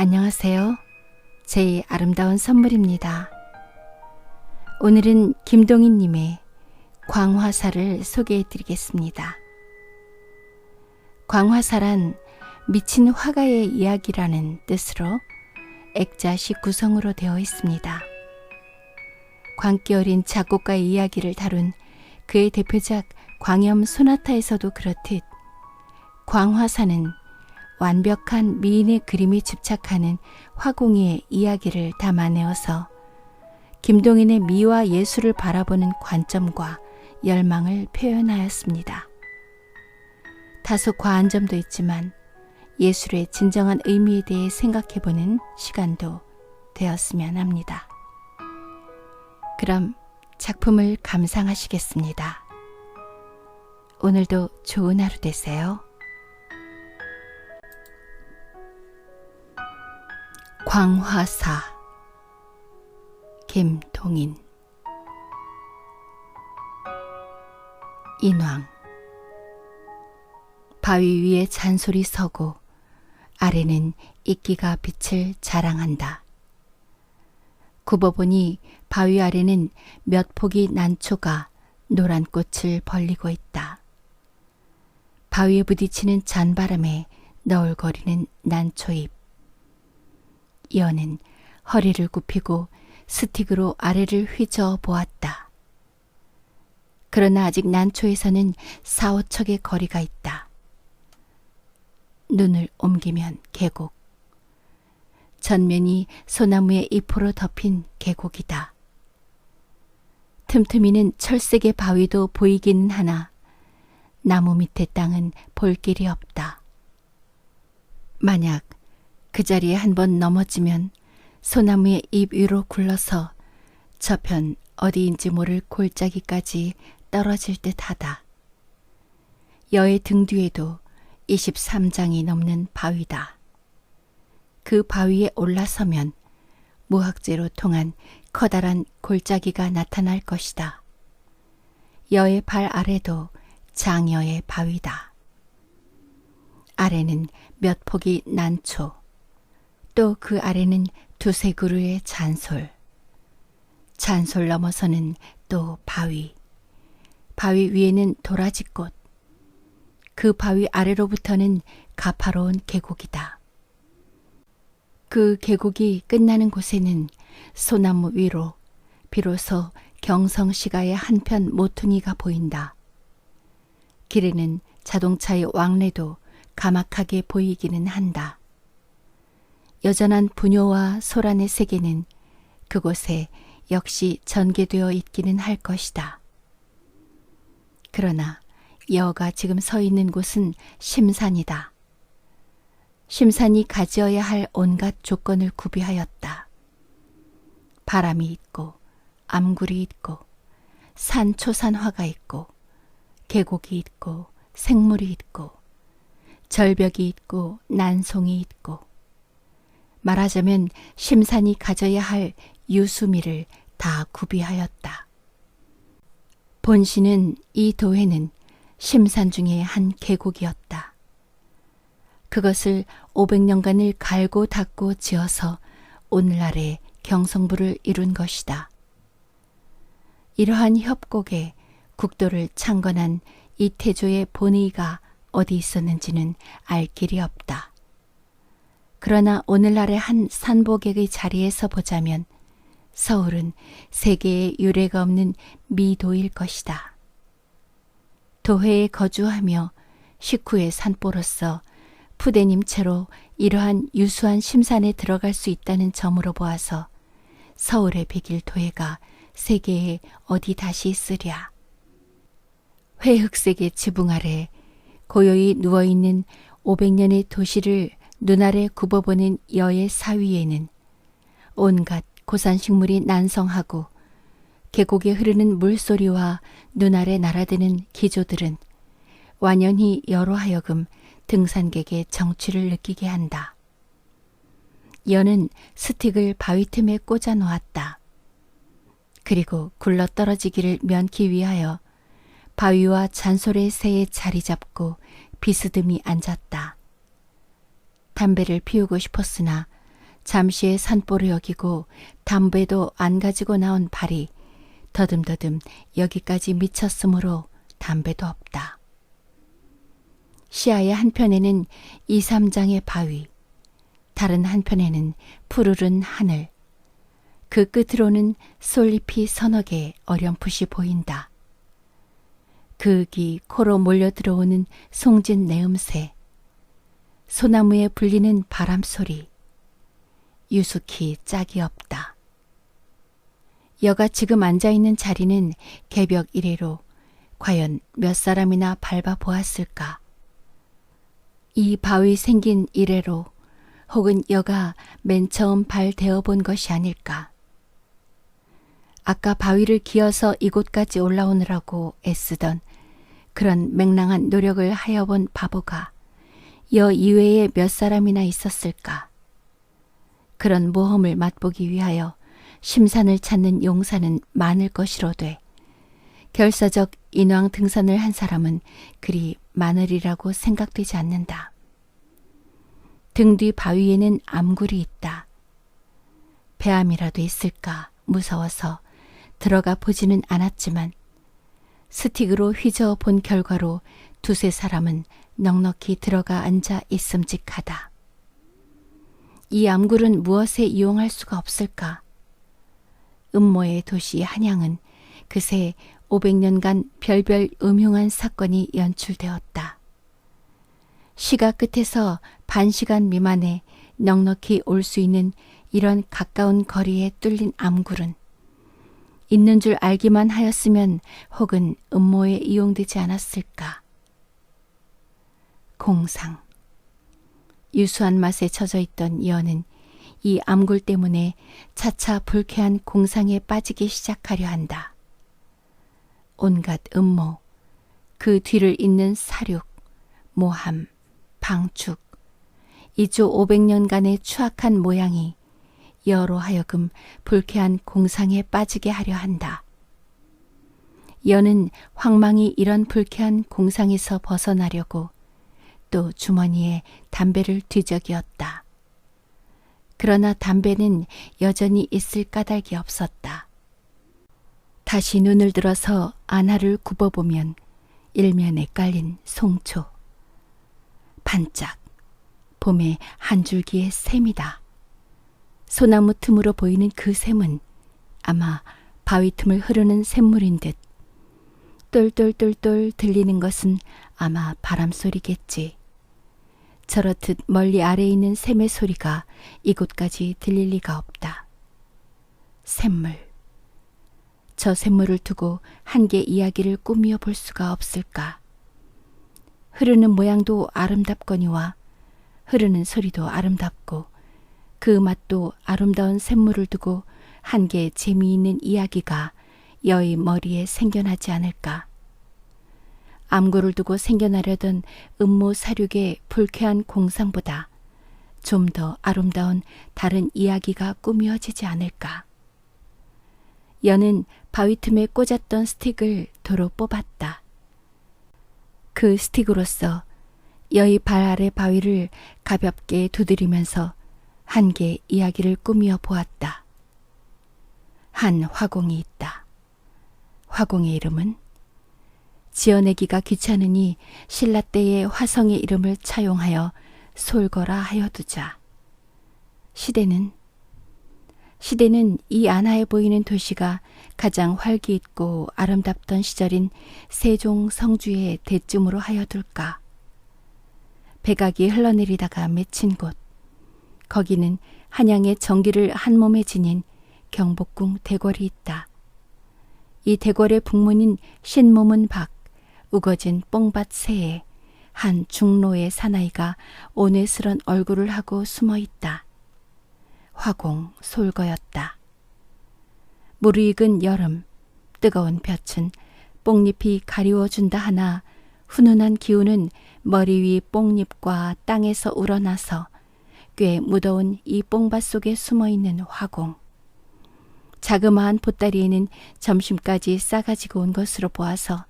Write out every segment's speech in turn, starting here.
안녕하세요. 제 아름다운 선물입니다. 오늘은 김동희님의 광화사를 소개해 드리겠습니다. 광화사란 미친 화가의 이야기라는 뜻으로 액자식 구성으로 되어 있습니다. 광기 어린 작곡가의 이야기를 다룬 그의 대표작 광염 소나타에서도 그렇듯 광화사는 완벽한 미인의 그림에 집착하는 화공의 이야기를 담아내어서 김동인의 미와 예술을 바라보는 관점과 열망을 표현하였습니다. 다소 과한 점도 있지만 예술의 진정한 의미에 대해 생각해보는 시간도 되었으면 합니다. 그럼 작품을 감상하시겠습니다. 오늘도 좋은 하루 되세요. 광화사 김동인. 인왕. 바위 위에 잔솔이 서고 아래는 이끼가 빛을 자랑한다. 굽어보니 바위 아래는 몇 폭이 난초가 노란 꽃을 벌리고 있다. 바위에 부딪히는 잔바람에 너울거리는 난초잎. 여는 허리를 굽히고 스틱으로 아래를 휘저어 보았다. 그러나 아직 난초에서는 4~5척의 거리가 있다. 눈을 옮기면 계곡. 전면이 소나무의 잎으로 덮인 계곡이다. 틈틈이는 철새의 바위도 보이기는 하나 나무 밑의 땅은 볼 길이 없다. 만약 그 자리에 한번 넘어지면 소나무의 잎 위로 굴러서 저편 어디인지 모를 골짜기까지 떨어질 듯하다. 여의 등 뒤에도 23장이 넘는 바위다. 그 바위에 올라서면 무학재로 통한 커다란 골짜기가 나타날 것이다. 여의 발 아래도 장여의 바위다. 아래는 몇 폭이 난초, 또 그 아래는 2~3그루의 잔솔. 잔솔 넘어서는 또 바위. 바위 위에는 도라지꽃. 그 바위 아래로부터는 가파로운 계곡이다. 그 계곡이 끝나는 곳에는 소나무 위로 비로소 경성시가의 한편 모퉁이가 보인다. 길에는 자동차의 왕래도 가막하게 보이기는 한다. 여전한 분효와 소란의 세계는 그곳에 역시 전개되어 있기는 할 것이다. 그러나 여가 지금 서 있는 곳은 심산이다. 심산이 가지어야 할 온갖 조건을 구비하였다. 바람이 있고 암굴이 있고 산초산화가 있고 계곡이 있고 생물이 있고 절벽이 있고 난송이 있고, 말하자면 심산이 가져야 할 유수미를 다 구비하였다. 본시는 이 도회는 심산 중의 한 계곡이었다. 그것을 500년간을 갈고 닦고 지어서 오늘날의 경성부를 이룬 것이다. 이러한 협곡에 국도를 창건한 이태조의 본의가 어디 있었는지는 알 길이 없다. 그러나 오늘날의 한 산보객의 자리에서 보자면 서울은 세계에 유례가 없는 미도일 것이다. 도회에 거주하며 식후의 산보로서 푸대님체로 이러한 유수한 심산에 들어갈 수 있다는 점으로 보아서 서울의 백일 도회가 세계에 어디 다시 있으랴. 회흑색의 지붕 아래 고요히 누워있는 500년의 도시를 눈아래 굽어보는 여의 사위에는 온갖 고산식물이 난성하고 계곡에 흐르는 물소리와 눈아래 날아드는 기조들은 완연히 여로 하여금 등산객의 정취를 느끼게 한다. 여는 스틱을 바위 틈에 꽂아 놓았다. 그리고 굴러떨어지기를 면키 위하여 바위와 잔솔의 새에 자리 잡고 비스듬히 앉았다. 담배를 피우고 싶었으나 잠시의 산보를 여기고 담배도 안 가지고 나온 발이 더듬더듬 여기까지 미쳤으므로 담배도 없다. 시야의 한편에는 2, 3장의 바위, 다른 한편에는 푸르른 하늘, 그 끝으로는 솔잎이 서너 개 어렴풋이 보인다. 그윽이 코로 몰려 들어오는 송진 내음새, 소나무에 불리는 바람소리, 유숙히 짝이 없다. 여가 지금 앉아있는 자리는 개벽 이래로 과연 몇 사람이나 밟아보았을까? 이 바위 생긴 이래로 혹은 여가 맨 처음 발 대어본 것이 아닐까? 아까 바위를 기어서 이곳까지 올라오느라고 애쓰던 그런 맹랑한 노력을 하여본 바보가 여 이외에 몇 사람이나 있었을까? 그런 모험을 맛보기 위하여 심산을 찾는 용사는 많을 것이로되 결사적 인왕 등산을 한 사람은 그리 많으리라고 생각되지 않는다. 등 뒤 바위에는 암굴이 있다. 배암이라도 있을까 무서워서 들어가 보지는 않았지만 스틱으로 휘저어 본 결과로 두세 사람은 넉넉히 들어가 앉아 있음직하다. 이 암굴은 무엇에 이용할 수가 없을까? 음모의 도시 한양은 그새 500년간 별별 음흉한 사건이 연출되었다. 시가 끝에서 반시간 미만에 넉넉히 올 수 있는 이런 가까운 거리에 뚫린 암굴은 있는 줄 알기만 하였으면 혹은 음모에 이용되지 않았을까. 공상. 유수한 맛에 젖어 있던 여는 이 암굴 때문에 차차 불쾌한 공상에 빠지기 시작하려 한다. 온갖 음모, 그 뒤를 잇는 사륙, 모함, 방축, 이조 500년간의 추악한 모양이 여로 하여금 불쾌한 공상에 빠지게 하려 한다. 여는 황망히 이런 불쾌한 공상에서 벗어나려고 또 주머니에 담배를 뒤적이었다. 그러나 담배는 여전히 있을 까닭이 없었다. 다시 눈을 들어서 안화를 굽어보면 일면에 깔린 송초. 반짝, 봄의 한 줄기의 샘이다. 소나무 틈으로 보이는 그 샘은 아마 바위 틈을 흐르는 샘물인 듯 똘똘똘똘 들리는 것은 아마 바람소리겠지. 저렇듯 멀리 아래에 있는 샘의 소리가 이곳까지 들릴 리가 없다. 샘물. 저 샘물을 두고 한 개 이야기를 꾸미어 볼 수가 없을까? 흐르는 모양도 아름답거니와 흐르는 소리도 아름답고 그 맛도 아름다운 샘물을 두고 한 개 재미있는 이야기가 여의 머리에 생겨나지 않을까. 암굴을 두고 생겨나려던 음모 사륙의 불쾌한 공상보다 좀 더 아름다운 다른 이야기가 꾸미어지지 않을까. 여는 바위 틈에 꽂았던 스틱을 도로 뽑았다. 그 스틱으로서 여의 발 아래 바위를 가볍게 두드리면서 한 개 이야기를 꾸미어 보았다. 한 화공이 있다. 화공의 이름은 지어내기가 귀찮으니 신라 때의 화성의 이름을 차용하여 솔거라 하여두자. 시대는 이 안하에 보이는 도시가 가장 활기있고 아름답던 시절인 세종 성주의 대쯤으로 하여둘까. 백악이 흘러내리다가 맺힌 곳, 거기는 한양의 정기를 한 몸에 지닌 경복궁 대궐이 있다. 이 대궐의 북문인 신모문 밖 우거진 뽕밭 새에 한 중로의 사나이가 오뇌스런 얼굴을 하고 숨어 있다. 화공 솔거였다. 무르익은 여름, 뜨거운 볕은 뽕잎이 가리워준다 하나 훈훈한 기운은 머리 위 뽕잎과 땅에서 우러나서 꽤 무더운 이 뽕밭 속에 숨어있는 화공. 자그마한 보따리에는 점심까지 싸가지고 온 것으로 보아서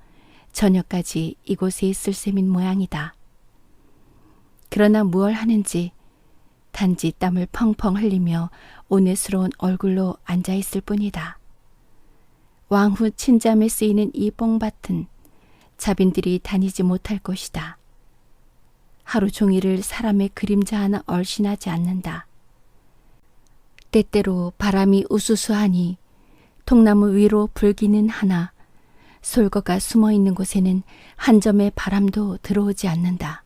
저녁까지 이곳에 있을 셈인 모양이다. 그러나 무얼 하는지 단지 땀을 펑펑 흘리며 온외스러운 얼굴로 앉아있을 뿐이다. 왕후 친잠에 쓰이는 이 뽕밭은 자빈들이 다니지 못할 곳이다. 하루 종일을 사람의 그림자 하나 얼씬하지 않는다. 때때로 바람이 우수수하니 통나무 위로 불기는 하나 솔거가 숨어있는 곳에는 한 점의 바람도 들어오지 않는다.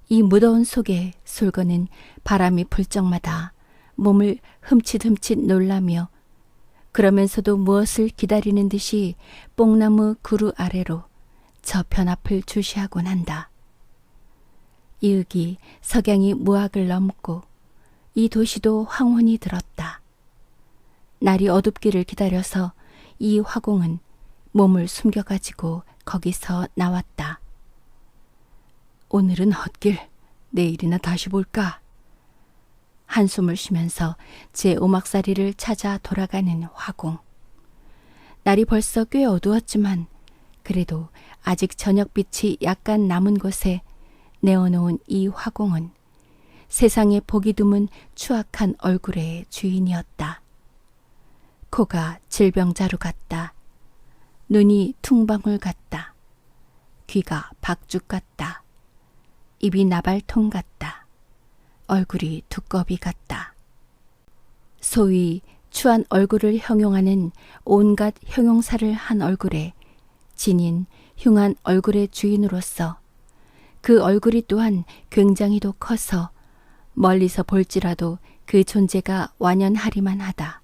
이 무더운 속에 솔거는 바람이 불 적마다 몸을 흠칫흠칫 놀라며 그러면서도 무엇을 기다리는 듯이 뽕나무 그루 아래로 저편 앞을 주시하곤 한다. 이윽이 석양이 무학을 넘고 이 도시도 황혼이 들었다. 날이 어둡기를 기다려서 이 화공은 몸을 숨겨가지고 거기서 나왔다. 오늘은 헛길, 내일이나 다시 볼까? 한숨을 쉬면서 제 오막살이를 찾아 돌아가는 화공. 날이 벌써 꽤 어두웠지만 그래도 아직 저녁빛이 약간 남은 곳에 내어놓은 이 화공은 세상에 보기 드문 추악한 얼굴의 주인이었다. 코가 질병자루 같다. 눈이 퉁방울 같다. 귀가 박죽 같다. 입이 나발통 같다. 얼굴이 두꺼비 같다. 소위 추한 얼굴을 형용하는 온갖 형용사를 한 얼굴에 지닌 흉한 얼굴의 주인으로서 그 얼굴이 또한 굉장히도 커서 멀리서 볼지라도 그 존재가 완연하리만 하다.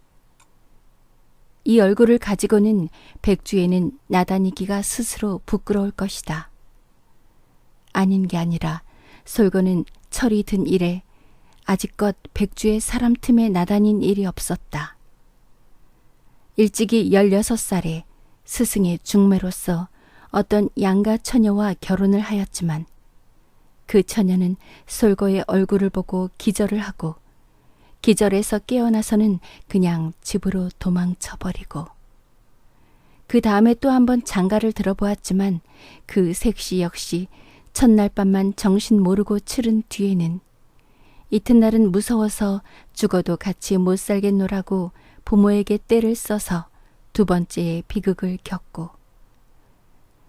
이 얼굴을 가지고는 백주에는 나다니기가 스스로 부끄러울 것이다. 아닌 게 아니라 솔거는 철이 든 이래 아직껏 백주의 사람 틈에 나다닌 일이 없었다. 일찍이 16살에 스승의 중매로서 어떤 양가 처녀와 결혼을 하였지만 그 처녀는 솔거의 얼굴을 보고 기절을 하고 기절에서 깨어나서는 그냥 집으로 도망쳐버리고 그 다음에 또 한번 장가를 들어보았지만 그 색시 역시 첫날 밤만 정신 모르고 치른 뒤에는 이튿날은 무서워서 죽어도 같이 못 살겠노라고 부모에게 떼를 써서 두 번째의 비극을 겪고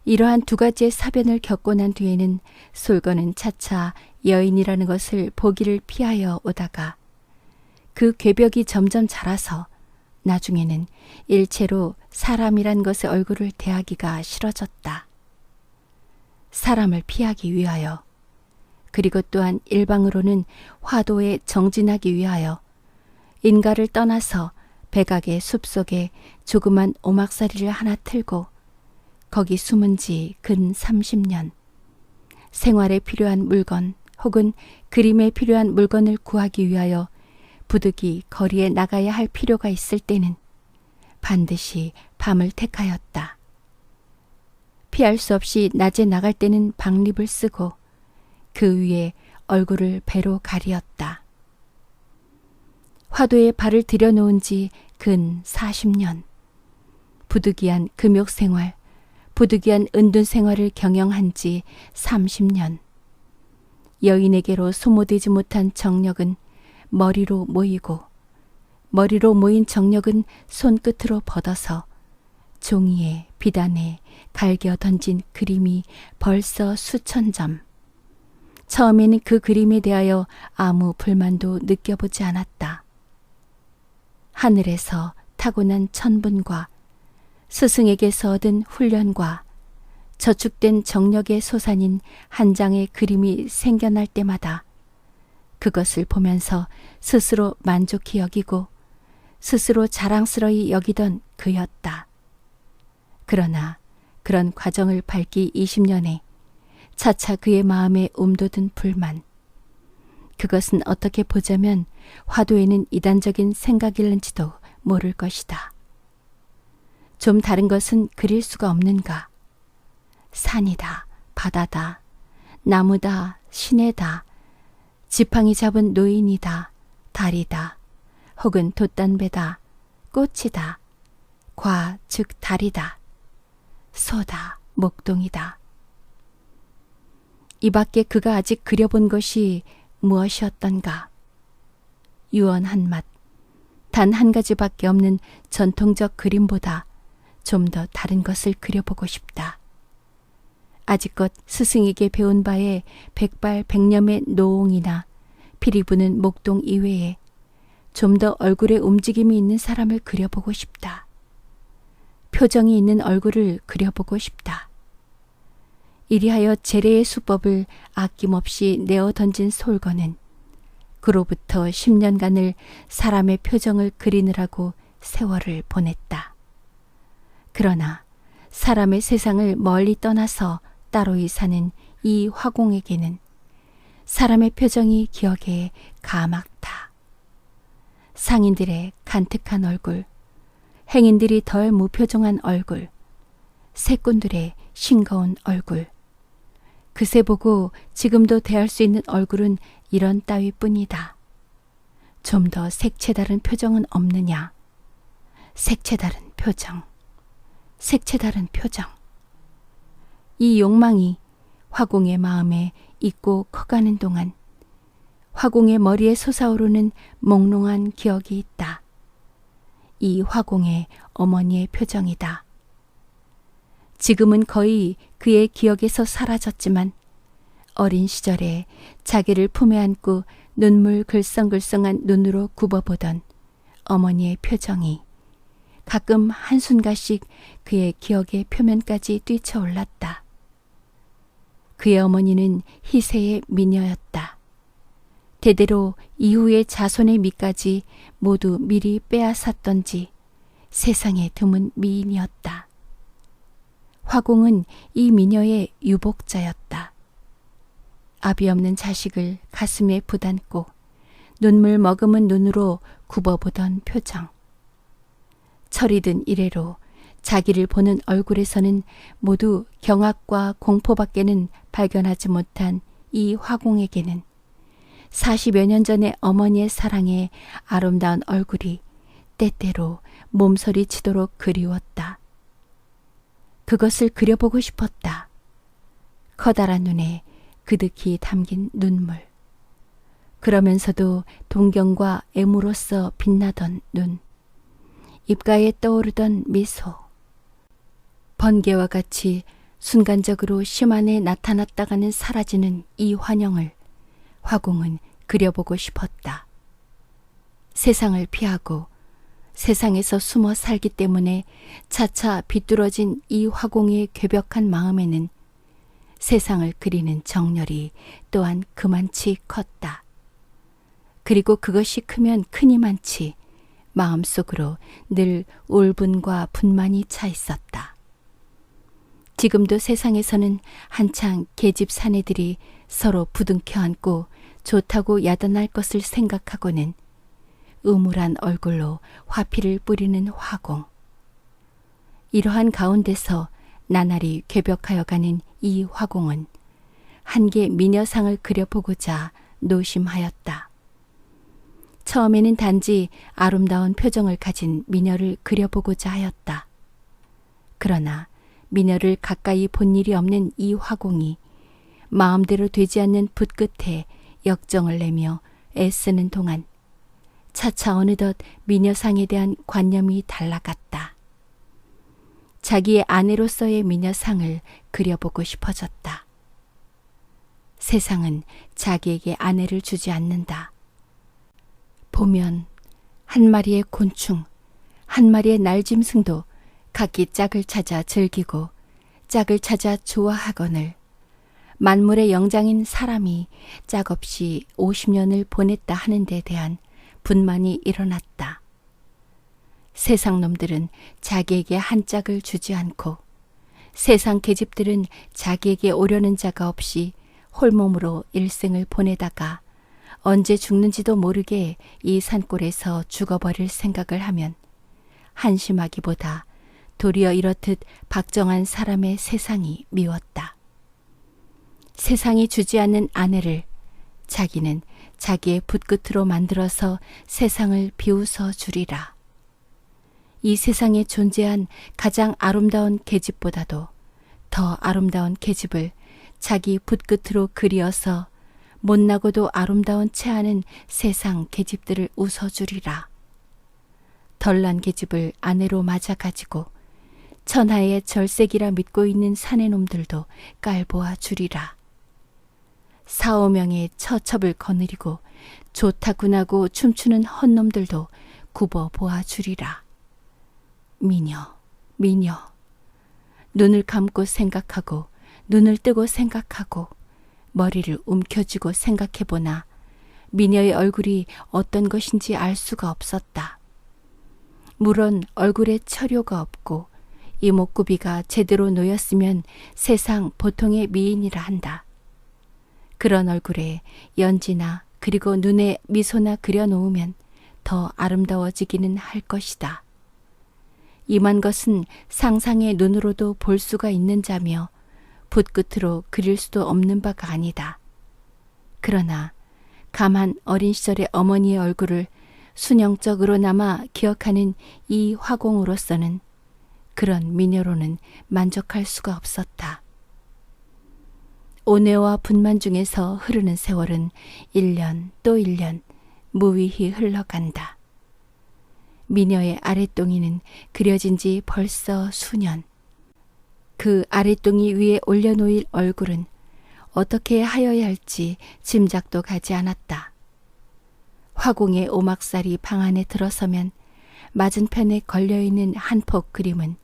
이러한 두 가지의 사변을 겪고 난 뒤에는 솔거는 차차 여인이라는 것을 보기를 피하여 오다가 그 궤벽이 점점 자라서 나중에는 일체로 사람이란 것의 얼굴을 대하기가 싫어졌다. 사람을 피하기 위하여 그리고 또한 일방으로는 화도에 정진하기 위하여 인가를 떠나서 백악의 숲속에 조그만 오막살이를 하나 틀고 거기 숨은 지 근 30년 생활에 필요한 물건 혹은 그림에 필요한 물건을 구하기 위하여 부득이 거리에 나가야 할 필요가 있을 때는 반드시 밤을 택하였다. 피할 수 없이 낮에 나갈 때는 박립을 쓰고 그 위에 얼굴을 배로 가리었다. 화도에 발을 들여놓은 지 근 40년. 부득이한 금욕생활, 부득이한 은둔생활을 경영한 지 30년. 여인에게로 소모되지 못한 정력은 머리로 모이고 머리로 모인 정력은 손끝으로 벗어서 종이에 비단에 갈겨 던진 그림이 벌써 수천 점. 처음에는 그 그림에 대하여 아무 불만도 느껴보지 않았다. 하늘에서 타고난 천분과 스승에게서 얻은 훈련과 저축된 정력의 소산인 한 장의 그림이 생겨날 때마다 그것을 보면서 스스로 만족히 여기고 스스로 자랑스러이 여기던 그였다. 그러나 그런 과정을 밟기 20년에 차차 그의 마음에 움돋은 불만. 그것은 어떻게 보자면 화도에는 이단적인 생각일는지도 모를 것이다. 좀 다른 것은 그릴 수가 없는가. 산이다, 바다다, 나무다, 시내다, 지팡이 잡은 노인이다, 달이다, 혹은 돛단배다, 꽃이다, 과, 즉 달이다, 소다, 목동이다. 이 밖에 그가 아직 그려본 것이 무엇이었던가? 유언한 맛. 단 한 가지밖에 없는 전통적 그림보다 좀 더 다른 것을 그려보고 싶다. 아직껏 스승에게 배운 바에 백발백념의 노옹이나 피리 부는 목동 이외에 좀 더 얼굴에 움직임이 있는 사람을 그려보고 싶다. 표정이 있는 얼굴을 그려보고 싶다. 이리하여 재래의 수법을 아낌없이 내어 던진 솔거는 그로부터 10년간을 사람의 표정을 그리느라고 세월을 보냈다. 그러나 사람의 세상을 멀리 떠나서 따로이 사는 이 화공에게는 사람의 표정이 기억에 가막다. 상인들의 간특한 얼굴, 행인들이 덜 무표정한 얼굴, 새꾼들의 싱거운 얼굴. 그새 보고 지금도 대할 수 있는 얼굴은 이런 따위뿐이다. 좀 더 색채다른 표정은 없느냐? 색채다른 표정, 색채다른 표정. 이 욕망이 화공의 마음에 있고 커가는 동안 화공의 머리에 솟아오르는 몽롱한 기억이 있다. 이 화공의 어머니의 표정이다. 지금은 거의 그의 기억에서 사라졌지만 어린 시절에 자기를 품에 안고 눈물 글썽글썽한 눈으로 굽어보던 어머니의 표정이 가끔 한순간씩 그의 기억의 표면까지 뛰쳐올랐다. 그의 어머니는 희세의 미녀였다. 대대로 이후의 자손의 미까지 모두 미리 빼앗았던지 세상에 드문 미인이었다. 화공은 이 미녀의 유복자였다. 아비 없는 자식을 가슴에 부담고 눈물 머금은 눈으로 굽어보던 표정. 철이 든 이래로 자기를 보는 얼굴에서는 모두 경악과 공포밖에는 발견하지 못한 이 화공에게는 40여 년 전의 어머니의 사랑에 아름다운 얼굴이 때때로 몸서리치도록 그리웠다. 그것을 그려보고 싶었다. 커다란 눈에 그득히 담긴 눈물. 그러면서도 동경과 애무로서 빛나던 눈. 입가에 떠오르던 미소. 번개와 같이 순간적으로 심한에 나타났다가는 사라지는 이 환영을 화공은 그려보고 싶었다. 세상을 피하고 세상에서 숨어 살기 때문에 차차 비뚤어진 이 화공의 괴벽한 마음에는 세상을 그리는 정열이 또한 그만치 컸다. 그리고 그것이 크면 크니만치 마음속으로 늘 울분과 분만이 차 있었다. 지금도 세상에서는 한창 계집 사내들이 서로 부둥켜 안고 좋다고 야단할 것을 생각하고는 음울한 얼굴로 화피를 뿌리는 화공. 이러한 가운데서 나날이 괴벽하여 가는 이 화공은 한개 미녀상을 그려보고자 노심하였다. 처음에는 단지 아름다운 표정을 가진 미녀를 그려보고자 하였다. 그러나 미녀를 가까이 본 일이 없는 이 화공이 마음대로 되지 않는 붓 끝에 역정을 내며 애쓰는 동안 차차 어느덧 미녀상에 대한 관념이 달라갔다. 자기의 아내로서의 미녀상을 그려보고 싶어졌다. 세상은 자기에게 아내를 주지 않는다. 보면 한 마리의 곤충, 한 마리의 날짐승도 각기 짝을 찾아 즐기고 짝을 찾아 좋아하거늘 만물의 영장인 사람이 짝 없이 50년을 보냈다 하는 데 대한 분만이 일어났다. 세상 놈들은 자기에게 한 짝을 주지 않고 세상 계집들은 자기에게 오려는 자가 없이 홀몸으로 일생을 보내다가 언제 죽는지도 모르게 이 산골에서 죽어버릴 생각을 하면 한심하기보다 도리어 이렇듯 박정한 사람의 세상이 미웠다. 세상이 주지 않는 아내를 자기는 자기의 붓끝으로 만들어서 세상을 비웃어 주리라. 이 세상에 존재한 가장 아름다운 계집보다도 더 아름다운 계집을 자기 붓끝으로 그리어서 못나고도 아름다운 채하는 세상 계집들을 웃어주리라. 덜난 계집을 아내로 맞아 가지고 천하의 절색이라 믿고 있는 사내놈들도 깔보아 주리라. 4~5명의 처첩을 거느리고 좋다구나고 춤추는 헛놈들도 굽어 보아 주리라. 미녀, 미녀. 눈을 감고 생각하고 눈을 뜨고 생각하고 머리를 움켜쥐고 생각해보나 미녀의 얼굴이 어떤 것인지 알 수가 없었다. 물론 얼굴에 철효가 없고 이목구비가 제대로 놓였으면 세상 보통의 미인이라 한다. 그런 얼굴에 연지나 그리고 눈에 미소나 그려놓으면 더 아름다워지기는 할 것이다. 임한 것은 상상의 눈으로도 볼 수가 있는 자며 붓끝으로 그릴 수도 없는 바가 아니다. 그러나 가만 어린 시절의 어머니의 얼굴을 순영적으로나마 기억하는 이 화공으로서는 그런 미녀로는 만족할 수가 없었다. 온회와 분만 중에서 흐르는 세월은 1년 또 1년 무위히 흘러간다. 미녀의 아랫동이는 그려진 지 벌써 수년. 그 아랫동이 위에 올려놓일 얼굴은 어떻게 하여야 할지 짐작도 가지 않았다. 화공의 오막살이 방 안에 들어서면 맞은편에 걸려있는 한 폭 그림은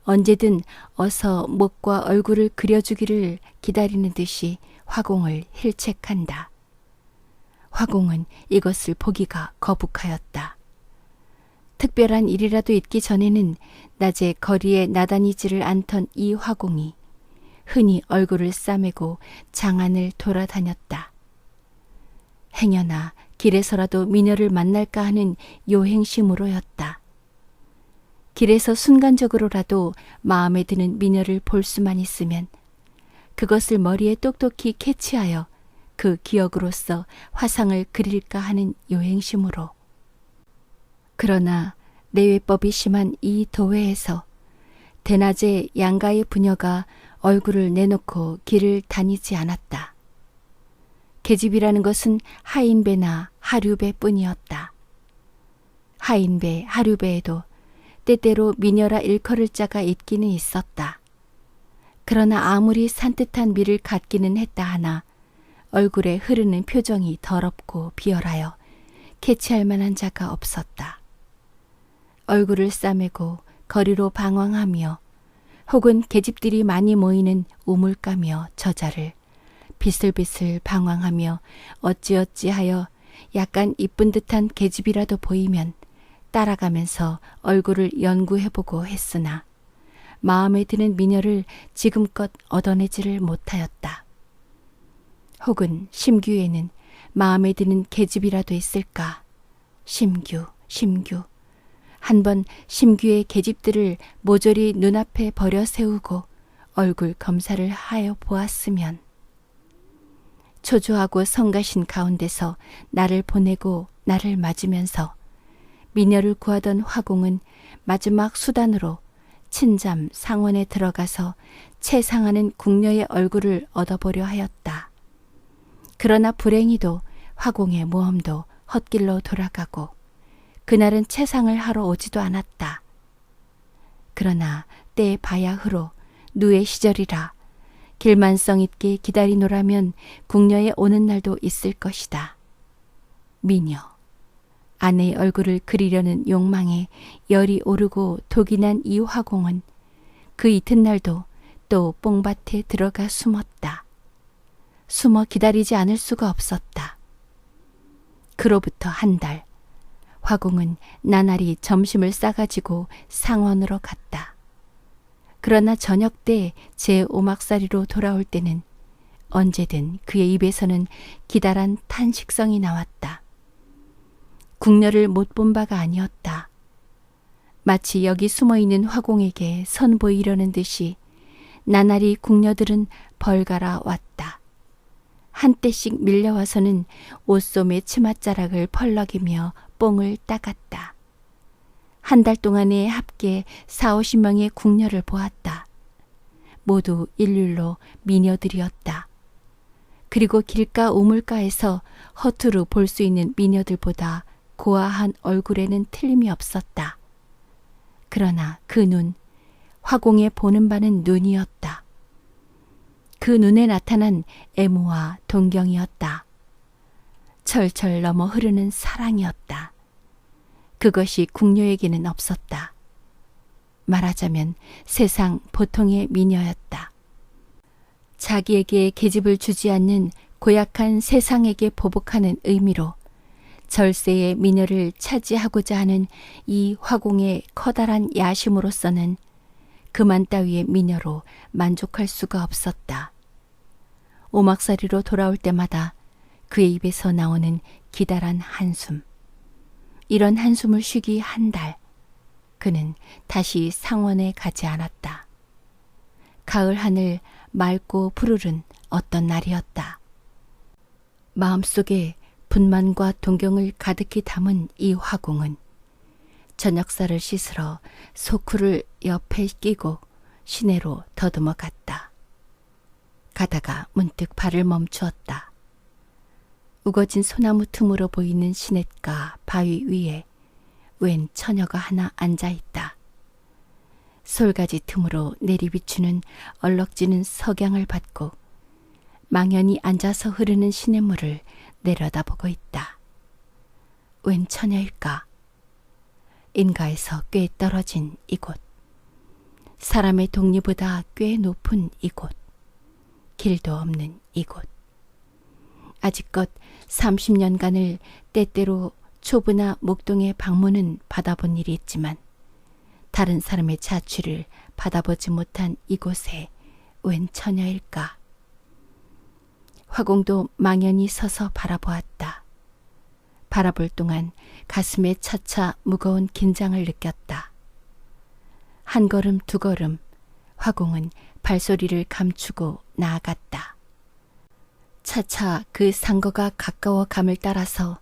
언제든 어서 목과 얼굴을 그려주기를 기다리는 듯이 화공을 힐책한다. 화공은 이것을 보기가 거북하였다. 특별한 일이라도 있기 전에는 낮에 거리에 나다니지를 않던 이 화공이 흔히 얼굴을 싸매고 장안을 돌아다녔다. 행여나 길에서라도 미녀를 만날까 하는 요행심으로였다. 길에서 순간적으로라도 마음에 드는 미녀를 볼 수만 있으면 그것을 머리에 똑똑히 캐치하여 그 기억으로서 화상을 그릴까 하는 요행심으로. 그러나 내외법이 심한 이 도회에서 대낮에 양가의 부녀가 얼굴을 내놓고 길을 다니지 않았다. 계집이라는 것은 하인배나 하류배뿐이었다. 하인배, 하류배에도 때때로 미녀라 일컬을 자가 있기는 있었다. 그러나 아무리 산뜻한 미를 갖기는 했다 하나 얼굴에 흐르는 표정이 더럽고 비열하여 캐치할 만한 자가 없었다. 얼굴을 싸매고 거리로 방황하며 혹은 계집들이 많이 모이는 우물가며 저자를 비슬비슬 방황하며 어찌어찌하여 약간 이쁜 듯한 계집이라도 보이면 따라가면서 얼굴을 연구해보고 했으나 마음에 드는 미녀를 지금껏 얻어내지를 못하였다. 혹은 심규에는 마음에 드는 계집이라도 있을까? 심규. 한번 심규의 계집들을 모조리 눈앞에 버려 세우고 얼굴 검사를 하여 보았으면. 초조하고 성가신 가운데서 나를 보내고 나를 맞으면서 미녀를 구하던 화공은 마지막 수단으로 친잠 상원에 들어가서 채상하는 궁녀의 얼굴을 얻어보려 하였다. 그러나 불행히도 화공의 모험도 헛길로 돌아가고 그날은 채상을 하러 오지도 않았다. 그러나 때에 바야 흐로 누의 시절이라 길만성 있게 기다리노라면 궁녀에 오는 날도 있을 것이다. 미녀. 아내의 얼굴을 그리려는 욕망에 열이 오르고 독이 난 이 화공은 그 이튿날도 또 뽕밭에 들어가 숨었다. 숨어 기다리지 않을 수가 없었다. 그로부터 한 달, 화공은 나날이 점심을 싸가지고 상원으로 갔다. 그러나 저녁 때 제 오막살이로 돌아올 때는 언제든 그의 입에서는 기다란 탄식성이 나왔다. 궁녀를 못 본 바가 아니었다. 마치 여기 숨어있는 화공에게 선보이려는 듯이 나날이 궁녀들은 벌가라 왔다. 한때씩 밀려와서는 옷소매 치맛자락을 펄럭이며 뽕을 닦았다. 한 달 동안에 합계 40~50명의 궁녀를 보았다. 모두 일률로 미녀들이었다. 그리고 길가 우물가에서 허투루 볼 수 있는 미녀들보다 고아한 얼굴에는 틀림이 없었다. 그러나 그 눈, 화공의 보는 바는 눈이었다. 그 눈에 나타난 애무와 동경이었다. 철철 넘어 흐르는 사랑이었다. 그것이 궁녀에게는 없었다. 말하자면 세상 보통의 미녀였다. 자기에게 계집을 주지 않는 고약한 세상에게 보복하는 의미로 절세의 미녀를 차지하고자 하는 이 화공의 커다란 야심으로서는 그만 따위의 미녀로 만족할 수가 없었다. 오막살이로 돌아올 때마다 그의 입에서 나오는 기다란 한숨. 이런 한숨을 쉬기 한 달, 그는 다시 상원에 가지 않았다. 가을 하늘 맑고 푸르른 어떤 날이었다. 마음속에 분만과 동경을 가득히 담은 이 화공은 저녁살을 씻으러 소쿠를 옆에 끼고 시내로 더듬어 갔다. 가다가 문득 발을 멈추었다. 우거진 소나무 틈으로 보이는 시냇가 바위 위에 웬 처녀가 하나 앉아있다. 솔가지 틈으로 내리비추는 얼럭지는 석양을 받고 망연히 앉아서 흐르는 시냇물을 내려다보고 있다. 웬 처녀일까? 인가에서 꽤 떨어진 이곳, 사람의 독리보다 꽤 높은 이곳, 길도 없는 이곳. 아직껏 30년간을 때때로 초부나 목동의 방문은 받아본 일이 있지만 다른 사람의 자취를 받아보지 못한 이곳에 웬 처녀일까? 화공도 망연히 서서 바라보았다. 바라볼 동안 가슴에 차차 무거운 긴장을 느꼈다. 한 걸음 두 걸음 화공은 발소리를 감추고 나아갔다. 차차 그 상거가 가까워 감을 따라서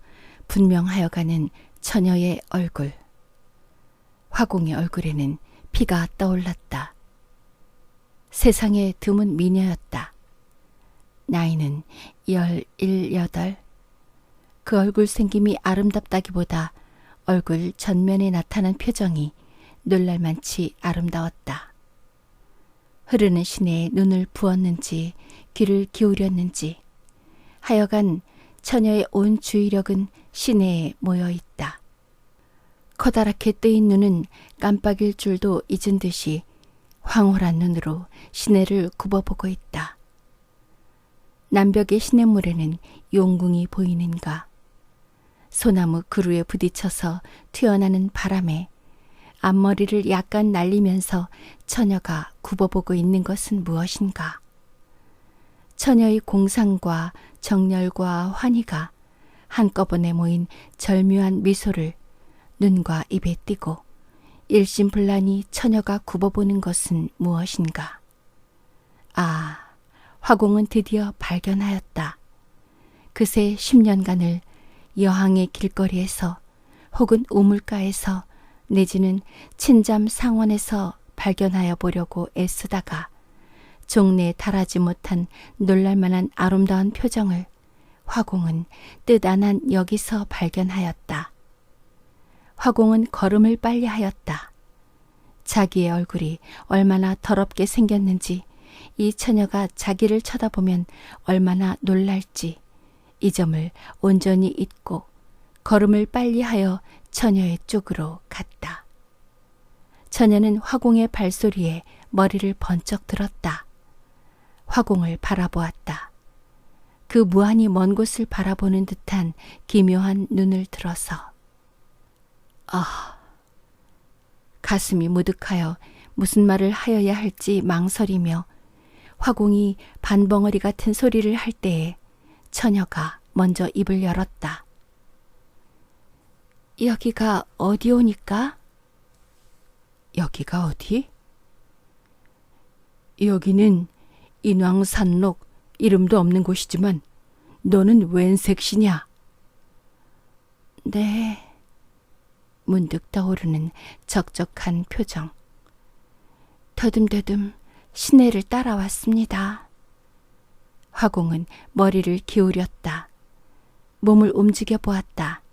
분명하여가는 처녀의 얼굴. 화공의 얼굴에는 피가 떠올랐다. 세상에 드문 미녀였다. 나이는 17, 18. 그 얼굴 생김이 아름답다기보다 얼굴 전면에 나타난 표정이 놀랄만치 아름다웠다. 흐르는 시내에 눈을 부었는지 귀를 기울였는지 하여간 처녀의 온 주의력은 시내에 모여 있다. 커다랗게 뜨인 눈은 깜빡일 줄도 잊은 듯이 황홀한 눈으로 시내를 굽어보고 있다. 남벽의 시냇물에는 용궁이 보이는가. 소나무 그루에 부딪혀서 튀어나는 바람에 앞머리를 약간 날리면서 처녀가 굽어보고 있는 것은 무엇인가. 처녀의 공상과 정열과 환희가 한꺼번에 모인 절묘한 미소를 눈과 입에 띠고 일심불란히 처녀가 굽어보는 것은 무엇인가. 아, 화공은 드디어 발견하였다. 그새 10년간을 여항의 길거리에서 혹은 우물가에서 내지는 친잠 상원에서 발견하여 보려고 애쓰다가 종래에 달하지 못한 놀랄만한 아름다운 표정을 화공은 뜻 안한 여기서 발견하였다. 화공은 걸음을 빨리 하였다. 자기의 얼굴이 얼마나 더럽게 생겼는지, 이 처녀가 자기를 쳐다보면 얼마나 놀랄지 이 점을 온전히 잊고 걸음을 빨리 하여 처녀의 쪽으로 갔다. 처녀는 화공의 발소리에 머리를 번쩍 들었다. 화공을 바라보았다. 그 무한히 먼 곳을 바라보는 듯한 기묘한 눈을 들어서 가슴이 무득하여 무슨 말을 하여야 할지 망설이며 화공이 반벙어리 같은 소리를 할 때에 처녀가 먼저 입을 열었다. 여기가 어디오니까? 여기가 어디? 여기는 인왕산록, 이름도 없는 곳이지만 너는 웬 색시냐? 네. 문득 떠오르는 적적한 표정. 더듬더듬 시내를 따라왔습니다. 화공은 머리를 기울였다. 몸을 움직여 보았다.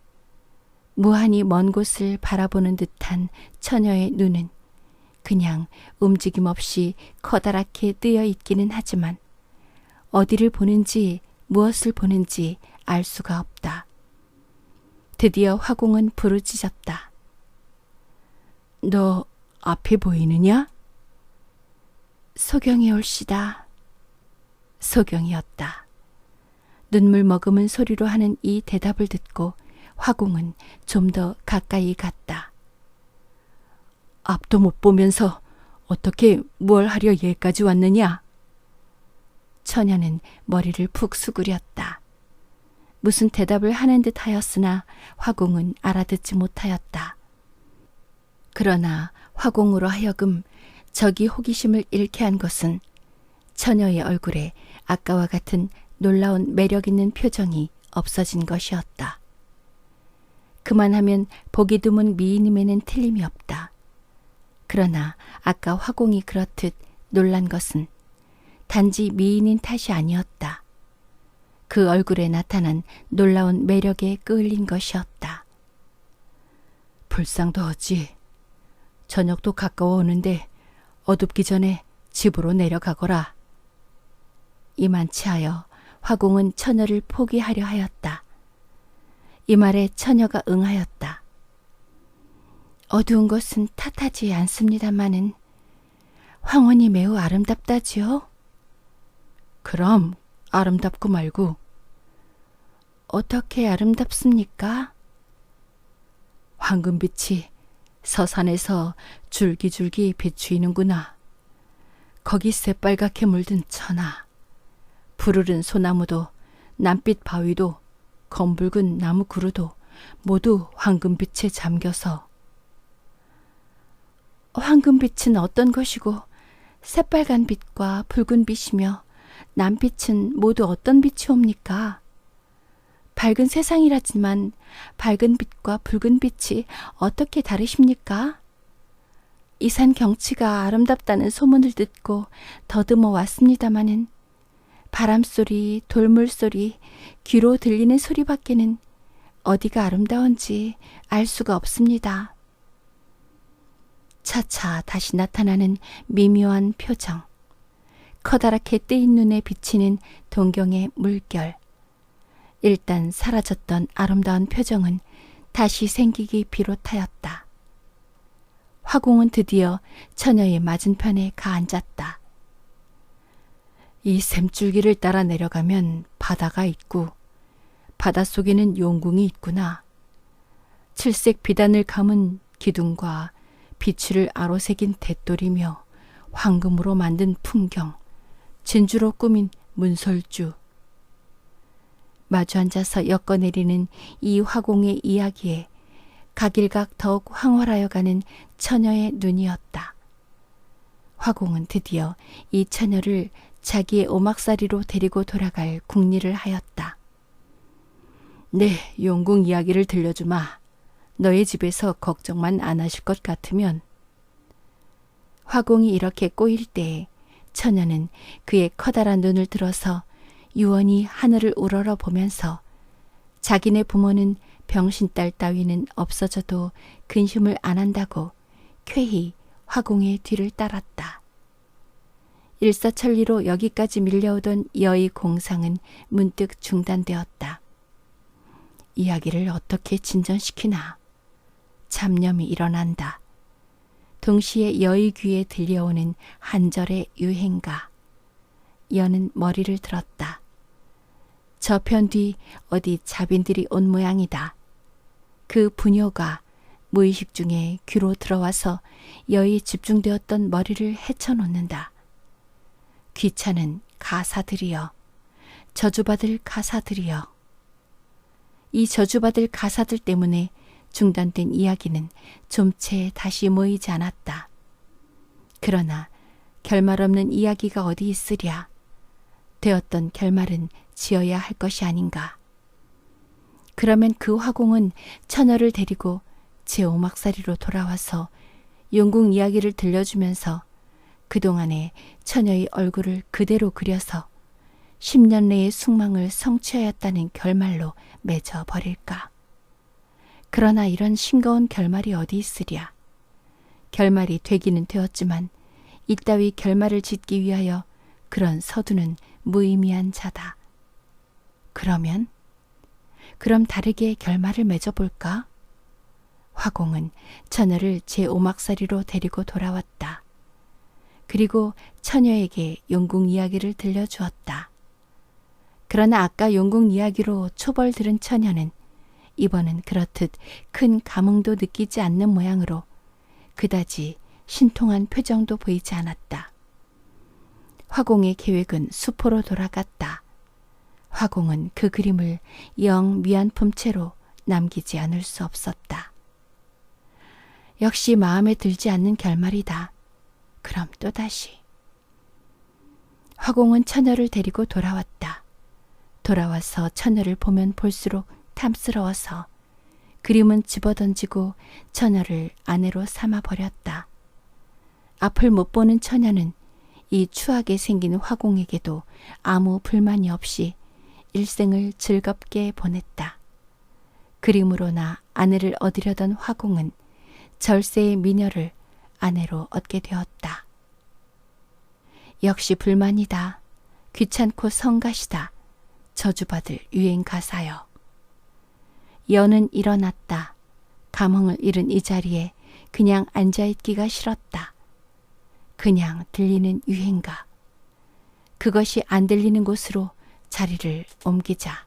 무한히 먼 곳을 바라보는 듯한 처녀의 눈은 그냥 움직임 없이 커다랗게 뜨여 있기는 하지만 어디를 보는지 무엇을 보는지 알 수가 없다. 드디어 화공은 부르짖었다. 너 앞이 보이느냐? 소경이 올시다. 소경이었다. 눈물 머금은 소리로 하는 이 대답을 듣고 화공은 좀 더 가까이 갔다. 앞도 못 보면서 어떻게 뭘 하려 얘까지 왔느냐? 처녀는 머리를 푹 수그렸다. 무슨 대답을 하는 듯 하였으나 화공은 알아듣지 못하였다. 그러나 화공으로 하여금 저기 호기심을 잃게 한 것은 처녀의 얼굴에 아까와 같은 놀라운 매력 있는 표정이 없어진 것이었다. 그만하면 보기 드문 미인임에는 틀림이 없다. 그러나 아까 화공이 그렇듯 놀란 것은 단지 미인인 탓이 아니었다. 그 얼굴에 나타난 놀라운 매력에 끌린 것이었다. 불상도 하지. 저녁도 가까워 오는데 어둡기 전에 집으로 내려가거라. 이만치 하여 화공은 처녀를 포기하려 하였다. 이 말에 처녀가 응하였다. 어두운 것은 탓하지 않습니다마는 황혼이 매우 아름답다지요? 그럼 아름답고 말고. 어떻게 아름답습니까? 황금빛이 서산에서 줄기줄기 비추이는구나. 거기 새빨갛게 물든 천하, 푸르른 소나무도 남빛 바위도 검붉은 나무 그루도 모두 황금빛에 잠겨서. 황금빛은 어떤 것이고 새빨간 빛과 붉은 빛이며 남빛은 모두 어떤 빛이옵니까? 밝은 세상이라지만 밝은 빛과 붉은 빛이 어떻게 다르십니까? 이 산 경치가 아름답다는 소문을 듣고 더듬어 왔습니다마는 바람소리, 돌물소리, 귀로 들리는 소리밖에는 어디가 아름다운지 알 수가 없습니다. 차차 다시 나타나는 미묘한 표정, 커다랗게 뜨인 눈에 비치는 동경의 물결. 일단 사라졌던 아름다운 표정은 다시 생기기 비롯하였다. 화공은 드디어 처녀의 맞은편에 가앉았다. 이 샘줄기를 따라 내려가면 바다가 있고 바닷속에는 용궁이 있구나. 칠색 비단을 감은 기둥과 비추를 아로새긴 돛돌이며 황금으로 만든 풍경, 진주로 꾸민 문설주. 마주 앉아서 엮어내리는 이 화공의 이야기에 각일각 더욱 황홀하여 가는 처녀의 눈이었다. 화공은 드디어 이 처녀를 자기의 오막살이로 데리고 돌아갈 궁리를 하였다. 네, 용궁 이야기를 들려주마. 너의 집에서 걱정만 안 하실 것 같으면. 화공이 이렇게 꼬일 때에 처녀는 그의 커다란 눈을 들어서 유원히 하늘을 우러러 보면서 자기네 부모는 병신딸 따위는 없어져도 근심을 안 한다고 쾌히 화공의 뒤를 따랐다. 일사천리로 여기까지 밀려오던 여의 공상은 문득 중단되었다. 이야기를 어떻게 진전시키나. 잡념이 일어난다. 동시에 여의 귀에 들려오는 한 절의 유행가. 여는 머리를 들었다. 저편 뒤 어디 자빈들이 온 모양이다. 그 부녀가 무의식 중에 귀로 들어와서 여의 집중되었던 머리를 헤쳐놓는다. 귀찮은 가사들이여, 저주받을 가사들이여. 이 저주받을 가사들 때문에 중단된 이야기는 좀채 다시 모이지 않았다. 그러나 결말 없는 이야기가 어디 있으랴. 되었던 결말은 지어야 할 것이 아닌가. 그러면 그 화공은 처녀를 데리고 제 오막살이로 돌아와서 용궁 이야기를 들려주면서 그동안에 처녀의 얼굴을 그대로 그려서 10년 내의 숙망을 성취하였다는 결말로 맺어 버릴까. 그러나 이런 싱거운 결말이 어디 있으랴. 결말이 되기는 되었지만 이따위 결말을 짓기 위하여 그런 서두는 무의미한 자다. 그럼 다르게 결말을 맺어볼까? 화공은 처녀를 제 오막살이로 데리고 돌아왔다. 그리고 처녀에게 용궁 이야기를 들려주었다. 그러나 아까 용궁 이야기로 초벌 들은 처녀는 이번은 그렇듯 큰 감흥도 느끼지 않는 모양으로 그다지 신통한 표정도 보이지 않았다. 화공의 계획은 수포로 돌아갔다. 화공은 그 그림을 영 미안품체로 남기지 않을 수 없었다. 역시 마음에 들지 않는 결말이다. 그럼 또다시. 화공은 처녀를 데리고 돌아왔다. 돌아와서 처녀를 보면 볼수록 탐스러워서 그림은 집어던지고 처녀를 아내로 삼아버렸다. 앞을 못 보는 처녀는 이 추하게 생긴 화공에게도 아무 불만이 없이 일생을 즐겁게 보냈다. 그림으로나 아내를 얻으려던 화공은 절세의 미녀를 아내로 얻게 되었다. 역시 불만이다. 귀찮고 성가시다. 저주받을 유행가사여. 여는 일어났다. 감흥을 잃은 이 자리에 그냥 앉아있기가 싫었다. 그냥 들리는 유행가. 그것이 안 들리는 곳으로 자리를 옮기자.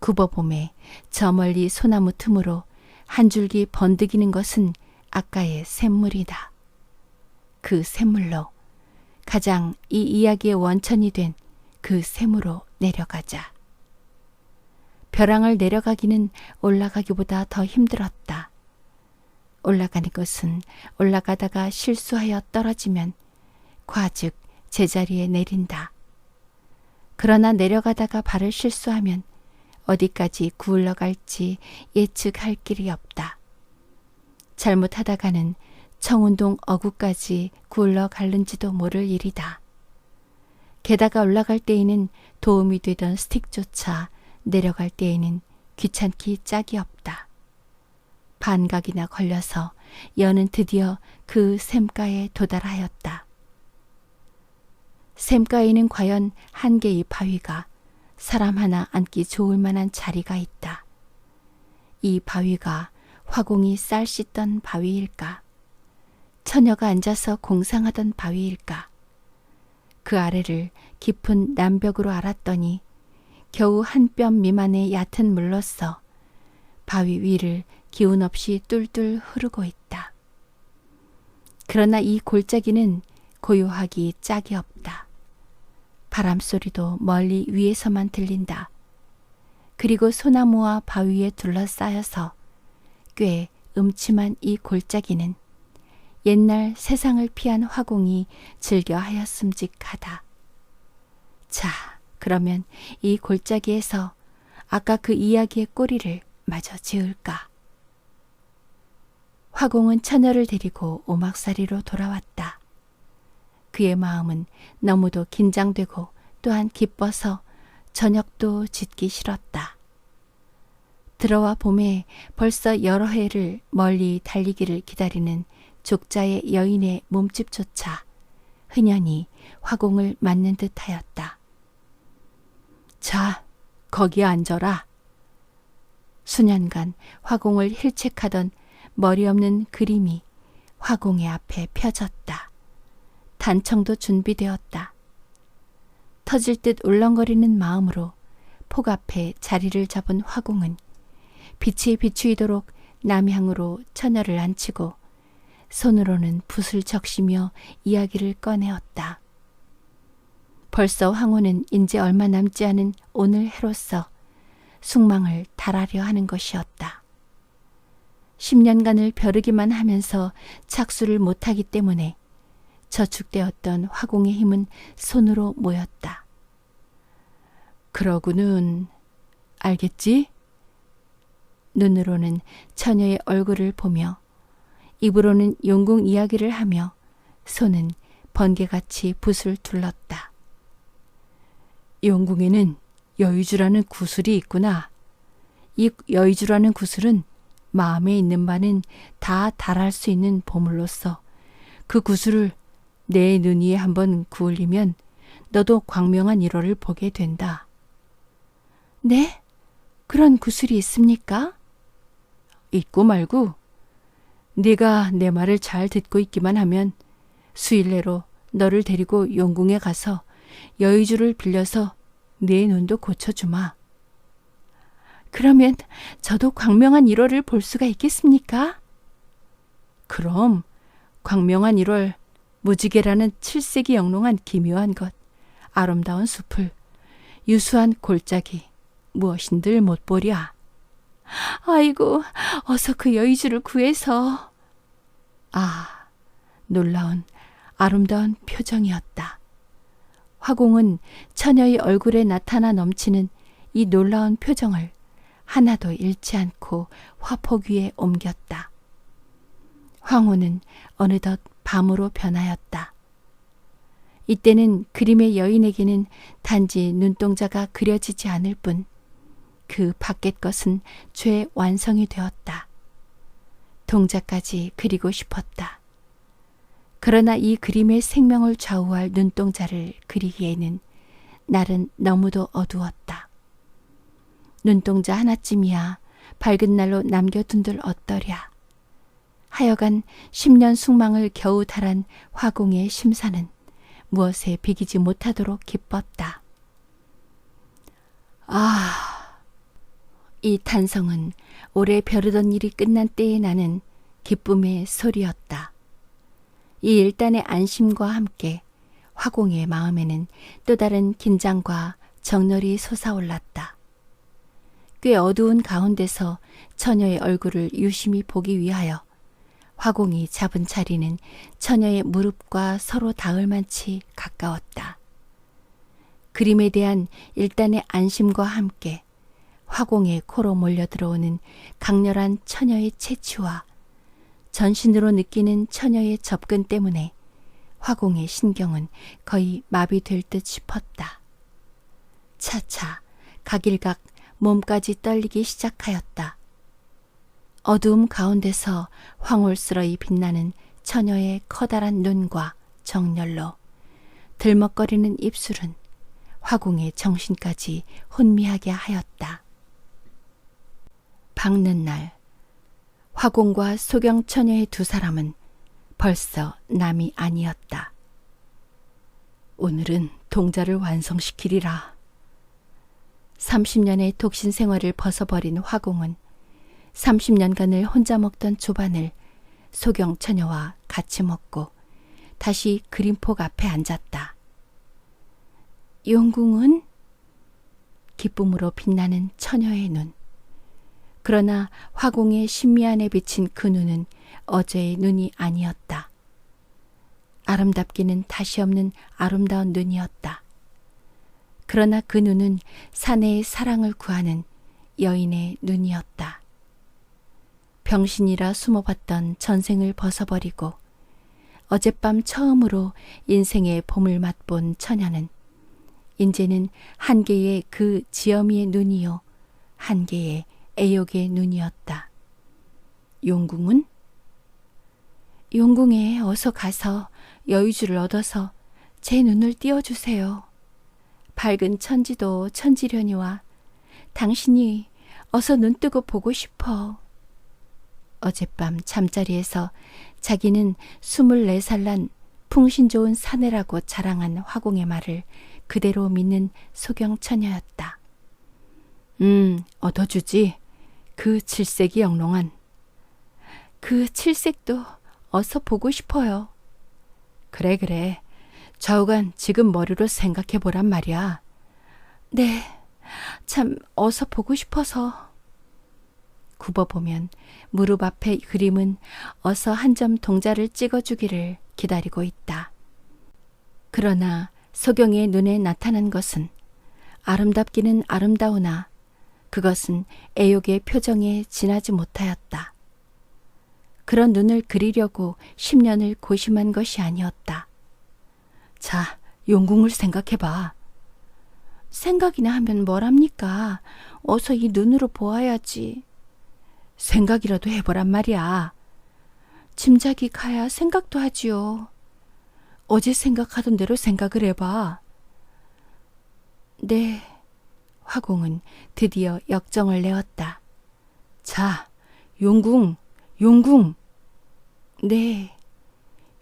굽어봄에 저 멀리 소나무 틈으로 한 줄기 번득이는 것은 아까의 샘물이다. 그 샘물로 가장 이 이야기의 원천이 된 그 샘으로 내려가자. 벼랑을 내려가기는 올라가기보다 더 힘들었다. 올라가는 것은 올라가다가 실수하여 떨어지면 과즉 제자리에 내린다. 그러나 내려가다가 발을 실수하면 어디까지 구울러 갈지 예측할 길이 없다. 잘못하다가는 청운동 어구까지 구울러 갈는지도 모를 일이다. 게다가 올라갈 때에는 도움이 되던 스틱조차 내려갈 때에는 귀찮기 짝이 없다. 반각이나 걸려서 여는 드디어 그 샘가에 도달하였다. 샘가에는 과연 한 개의 바위가 사람 하나 앉기 좋을 만한 자리가 있다. 이 바위가 화공이 쌀 씻던 바위일까? 처녀가 앉아서 공상하던 바위일까? 그 아래를 깊은 남벽으로 알았더니 겨우 한 뼘 미만의 얕은 물로써 바위 위를 기운 없이 뚫뚫 흐르고 있다. 그러나 이 골짜기는 고요하기 짝이 없다. 바람소리도 멀리 위에서만 들린다. 그리고 소나무와 바위에 둘러싸여서 꽤 음침한 이 골짜기는 옛날 세상을 피한 화공이 즐겨 하였음직하다. 자, 그러면 이 골짜기에서 아까 그 이야기의 꼬리를 마저 지을까? 화공은 처녀를 데리고 오막살이로 돌아왔다. 그의 마음은 너무도 긴장되고 또한 기뻐서 저녁도 짓기 싫었다. 들어와 봄에 벌써 여러 해를 멀리 달리기를 기다리는 족자의 여인의 몸집조차 흔연히 화공을 맞는 듯하였다. 자, 거기 앉아라. 수년간 화공을 힐책하던 머리 없는 그림이 화공의 앞에 펴졌다. 단청도 준비되었다. 터질 듯 울렁거리는 마음으로 폭 앞에 자리를 잡은 화공은 빛이 비추이도록 남향으로 처녀를 앉히고 손으로는 붓을 적시며 이야기를 꺼내었다. 벌써 황후는 이제 얼마 남지 않은 오늘 해로서 숙망을 달하려 하는 것이었다. 10년간을 벼르기만 하면서 착수를 못하기 때문에 저축되었던 화공의 힘은 손으로 모였다. 그러고는 알겠지? 눈으로는 처녀의 얼굴을 보며 입으로는 용궁 이야기를 하며 손은 번개같이 붓을 둘렀다. 용궁에는 여의주라는 구슬이 있구나. 이 여의주라는 구슬은 마음에 있는 바는 다 달할 수 있는 보물로서 그 구슬을 내 눈 위에 한번 구울리면 너도 광명한 일월을 보게 된다. 네? 그런 구슬이 있습니까? 있고 말고 네가 내 말을 잘 듣고 있기만 하면 수일 내로 너를 데리고 용궁에 가서 여의주를 빌려서 내 눈도 고쳐주마. 그러면 저도 광명한 일월을 볼 수가 있겠습니까? 그럼 광명한 일월, 무지개라는 칠색이 영롱한 기묘한 것, 아름다운 숲을, 유수한 골짜기, 무엇인들 못 보랴. 아이고, 어서 그 여의주를 구해서. 아, 놀라운 아름다운 표정이었다. 화공은 처녀의 얼굴에 나타나 넘치는 이 놀라운 표정을 하나도 잃지 않고 화폭 위에 옮겼다. 황후는 어느덧 밤으로 변하였다. 이때는 그림의 여인에게는 단지 눈동자가 그려지지 않을 뿐 그 밖의 것은 죄 완성이 되었다. 동자까지 그리고 싶었다. 그러나 이 그림의 생명을 좌우할 눈동자를 그리기에는 날은 너무도 어두웠다. 눈동자 하나쯤이야 밝은 날로 남겨둔들 어떠랴. 하여간 10년 숙망을 겨우 달한 화공의 심사는 무엇에 비기지 못하도록 기뻤다. 아, 이 탄성은 오래 벼르던 일이 끝난 때에 나는 기쁨의 소리였다. 이 일단의 안심과 함께 화공의 마음에는 또 다른 긴장과 정열이 솟아올랐다. 꽤 어두운 가운데서 처녀의 얼굴을 유심히 보기 위하여 화공이 잡은 자리는 처녀의 무릎과 서로 닿을 만치 가까웠다. 그림에 대한 일단의 안심과 함께 화공의 코로 몰려들어오는 강렬한 처녀의 채취와 전신으로 느끼는 처녀의 접근 때문에 화공의 신경은 거의 마비될 듯 싶었다. 차차 각일각 몸까지 떨리기 시작하였다. 어두움 가운데서 황홀스러이 빛나는 처녀의 커다란 눈과 정렬로 들먹거리는 입술은 화공의 정신까지 혼미하게 하였다. 밝는 날, 화공과 소경처녀의 두 사람은 벌써 남이 아니었다. 오늘은 동자를 완성시키리라. 30년의 독신 생활을 벗어버린 화공은 30년간을 혼자 먹던 조반을 소경처녀와 같이 먹고 다시 그림폭 앞에 앉았다. 용궁은? 기쁨으로 빛나는 처녀의 눈. 그러나 화공의 신미안에 비친 그 눈은 어제의 눈이 아니었다. 아름답기는 다시 없는 아름다운 눈이었다. 그러나 그 눈은 사내의 사랑을 구하는 여인의 눈이었다. 병신이라 숨어봤던 전생을 벗어버리고 어젯밤 처음으로 인생의 봄을 맛본 처녀는 이제는 한 개의 그 지엄이의 눈이요, 한 개의 애욕의 눈이었다. 용궁은? 용궁에 어서 가서 여의주를 얻어서 제 눈을 띄워주세요. 밝은 천지도 천지려니와 당신이 어서 눈뜨고 보고 싶어. 어젯밤 잠자리에서 자기는 24살 난 풍신 좋은 사내라고 자랑한 화공의 말을 그대로 믿는 소경처녀였다. 얻어주지. 그 칠색이 영롱한. 그 칠색도 어서 보고 싶어요. 그래. 좌우간 지금 머리로 생각해보란 말이야. 네, 참 어서 보고 싶어서. 굽어보면 무릎 앞의 그림은 어서 한 점 동자를 찍어주기를 기다리고 있다. 그러나 소경의 눈에 나타난 것은 아름답기는 아름다우나 그것은 애욕의 표정에 지나지 못하였다. 그런 눈을 그리려고 10년을 고심한 것이 아니었다. 자, 용궁을 생각해봐. 생각이나 하면 뭐랍니까? 어서 이 눈으로 보아야지. 생각이라도 해보란 말이야. 짐작이 가야 생각도 하지요. 어제 생각하던 대로 생각을 해봐. 네. 화공은 드디어 역정을 내었다. 자, 용궁. 네.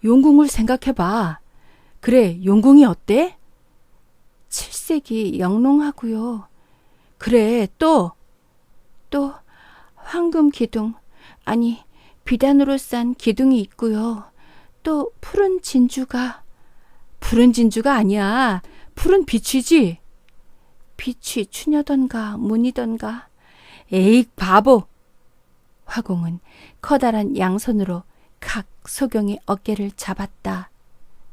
용궁을 생각해봐. 그래, 용궁이 어때? 칠색이 영롱하고요. 그래, 또 황금 기둥, 아니 비단으로 싼 기둥이 있고요. 또 푸른 진주가 아니야. 푸른 빛이지. 빛이 추녀던가 문이던가. 에이, 바보. 화공은 커다란 양손으로 칵 소경의 어깨를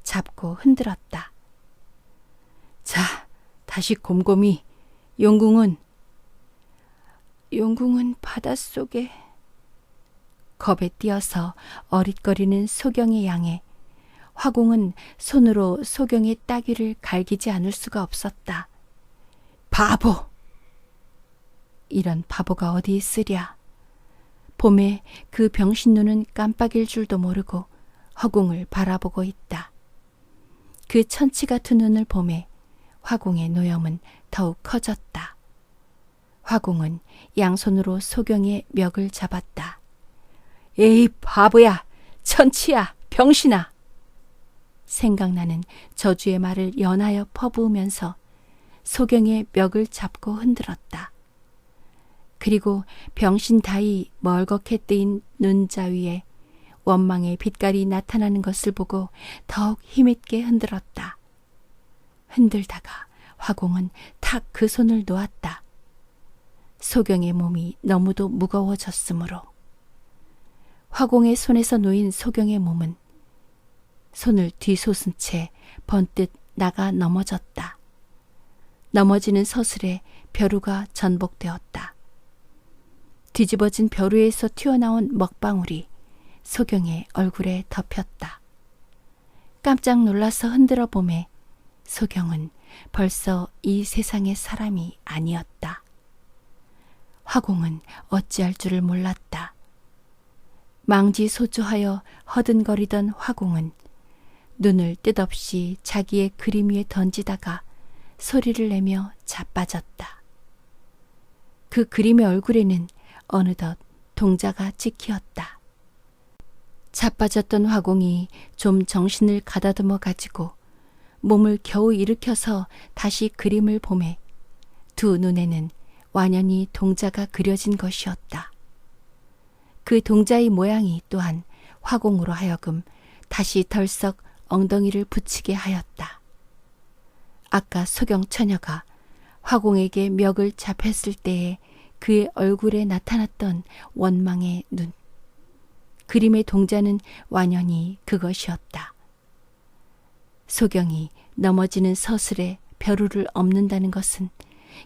잡고 흔들었다. 자, 다시 곰곰이. 용궁은 바닷속에. 겁에 뛰어서 어릿거리는 소경의 양에 화공은 손으로 소경의 따귀를 갈기지 않을 수가 없었다. 바보! 이런 바보가 어디 있으랴. 봄에 그 병신 눈은 깜빡일 줄도 모르고 화공을 바라보고 있다. 그 천치 같은 눈을 보매 화공의 노염은 더욱 커졌다. 화공은 양손으로 소경의 멱을 잡았다. 에이, 바보야! 천치야! 병신아! 생각나는 저주의 말을 연하여 퍼부으면서 소경의 멱을 잡고 흔들었다. 그리고 병신다이 멀겋게 뜨인 눈자 위에 원망의 빛깔이 나타나는 것을 보고 더욱 힘있게 흔들었다. 흔들다가 화공은 탁 그 손을 놓았다. 소경의 몸이 너무도 무거워졌으므로. 화공의 손에서 놓인 소경의 몸은 손을 뒤솟은 채 번뜩 나가 넘어졌다. 넘어지는 서슬에 벼루가 전복되었다. 뒤집어진 벼루에서 튀어나온 먹방울이 소경의 얼굴에 덮였다. 깜짝 놀라서 흔들어 보매 소경은 벌써 이 세상의 사람이 아니었다. 화공은 어찌할 줄을 몰랐다. 망지소조하여 허든거리던 화공은 눈을 뜻없이 자기의 그림 위에 던지다가 소리를 내며 자빠졌다. 그 그림의 얼굴에는 어느덧 동자가 찍히었다. 자빠졌던 화공이 좀 정신을 가다듬어 가지고 몸을 겨우 일으켜서 다시 그림을 보매 두 눈에는 완연히 동자가 그려진 것이었다. 그 동자의 모양이 또한 화공으로 하여금 다시 덜썩 엉덩이를 붙이게 하였다. 아까 소경 처녀가 화공에게 멱을 잡혔을 때에 그의 얼굴에 나타났던 원망의 눈. 그림의 동자는 완연히 그것이었다. 소경이 넘어지는 서슬에 벼루를 엎는다는 것은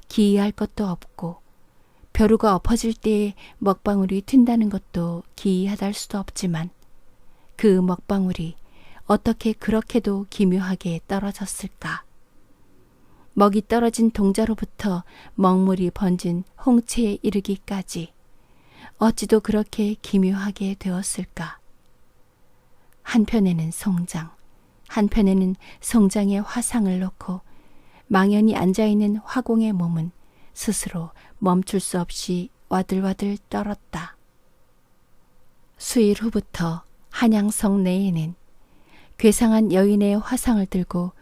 기이할 것도 없고 벼루가 엎어질 때에 먹방울이 튄다는 것도 기이하다 할 수도 없지만 그 먹방울이 어떻게 그렇게도 기묘하게 떨어졌을까? 먹이 떨어진 동자로부터 먹물이 번진 홍채에 이르기까지 어찌도 그렇게 기묘하게 되었을까? 한편에는 송장, 한편에는 송장의 화상을 놓고 망연히 앉아있는 화공의 몸은 스스로 멈출 수 없이 와들와들 떨었다. 수일 후부터 한양성 내에는 괴상한 여인의 화상을 들고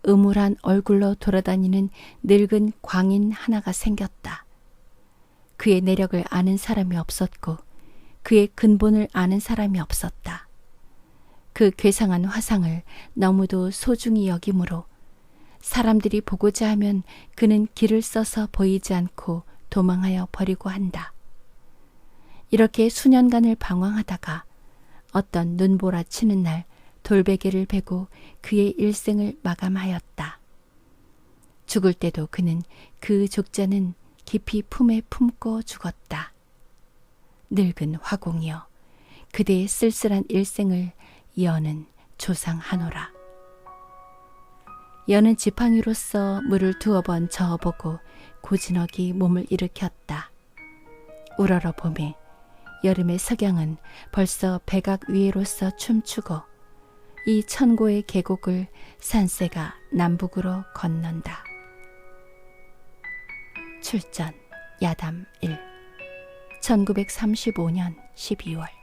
음울한 얼굴로 돌아다니는 늙은 광인 하나가 생겼다. 그의 내력을 아는 사람이 없었고 그의 근본을 아는 사람이 없었다. 그 괴상한 화상을 너무도 소중히 여기므로 사람들이 보고자 하면 그는 길을 써서 보이지 않고 도망하여 버리고 한다. 이렇게 수년간을 방황하다가 어떤 눈보라치는 날 돌베개를 베고 그의 일생을 마감하였다. 죽을 때도 그는 그 족자는 깊이 품에 품고 죽었다. 늙은 화공이여, 그대의 쓸쓸한 일생을 이어는 조상하노라. 여는 지팡이로써 물을 두어 번 저어보고 고즈넉이 몸을 일으켰다. 우러러 봄에 여름의 석양은 벌써 백악 위에로서 춤추고 이 천고의 계곡을 산새가 남북으로 건넌다. 출전 야담 1 1935년 12월